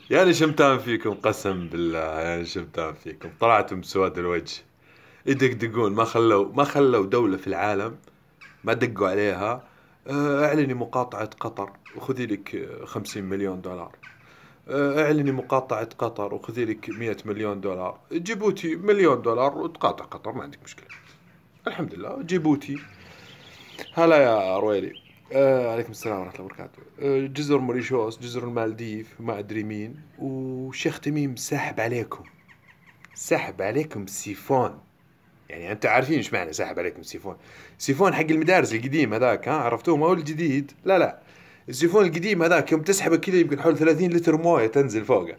يعني شمتان فيكم قسم بالله، يعني شمتان فيكم، طلعتم بسواد الوجه. يدقدقون، ما خلوا دولة في العالم ما دقوا عليها. اعلني مقاطعة قطر وخذي لك 50 مليون دولار. اعلني مقاطعة قطر وخذي لك 100 مليون دولار. جيبوتي 1 مليون دولار وتقاطع قطر، ما عندك مشكلة. الحمد لله جيبوتي. هلا يا رويلي. عليكم السلام ورحمة الله وبركاته. جزر موريشوس، جزر المالديف، ما أدري مين، وشيخ تميم ساحب عليكم. ساحب عليكم سيفون. يعني أنتوا عارفين إيش معنى ساحب عليكم سيفون؟ سيفون حق المدارس القديم هذاك، ها عرفتوه؟ ما هو الجديد، لا لا. السيفون القديم هذاك يوم تسحبه كذا يمكن حول 30 لتر موية تنزل فوقه.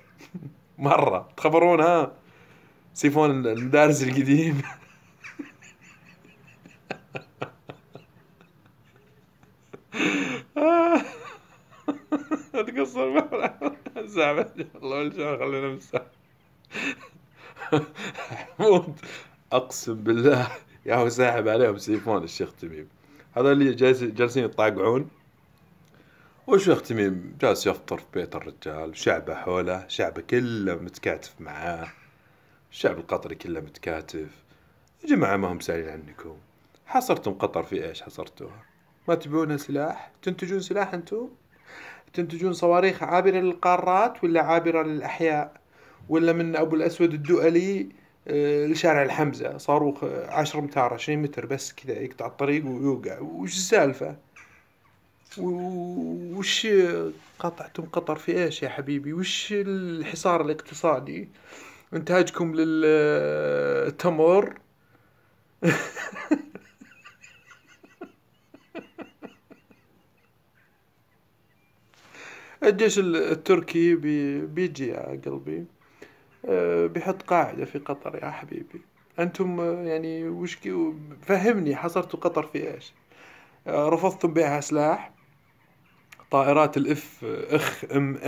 مرة تخبرون، ها؟ سيفون المدارس القديم. تقصر. زعلت الله والجار، خلينا نمسح. حمود، اقسم بالله يا هو ساحب عليهم سيفون الشيخ تميم. هذا اللي جالسين يطاقعون. والشيخ تميم جالس يفطر في بيت الرجال، شعبه حوله، شعبه كله متكاتف معاه. الشعب القطري كله متكاتف. يا جماعة ما هم سائلين عنكم. حصرتم قطر في ايش حصرتوها؟ ما تبون سلاح؟ تنتجون سلاح انتم؟ تنتجون صواريخ عابرة للقارات ولا عابرة للأحياء؟ ولا من أبو الأسود الدؤلي لشارع الحمزة صاروخ 10 امتار 20 متر بس كذا يقطع الطريق ويوقع؟ وش السالفة؟ وش قطعتم قطر في ايش يا حبيبي؟ وش الحصار الاقتصادي؟ انتاجكم للتمر. الجيش التركي بيجي يا قلبي. بيحط قاعدة في قطر يا حبيبي. أنتم يعني فهمني، حصرتوا قطر في إيش؟ رفضتم بيعها سلاح. طائرات اخ ام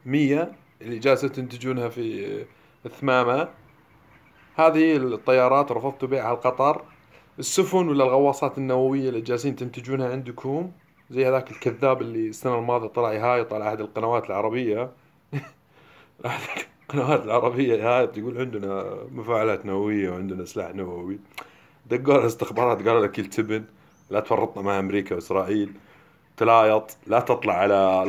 100 اللي جالسة تنتجونها في الثمامة. هذه الطيارات رفضتوا بيعها لقطر. السفن ولا الغواصات النووية اللي جالسين تنتجونها عندكم، زي هذاك الكذاب اللي السنة الماضية طلع يهايط على أحد القنوات العربية. القنوات العربية هاي تقول عندنا مفاعلات نووية وعندنا سلاح نووي. دقوا على الاستخبارات قالوا لك يلتبن، لا تفرطنا مع أمريكا وإسرائيل. تلايط، لا تطلع على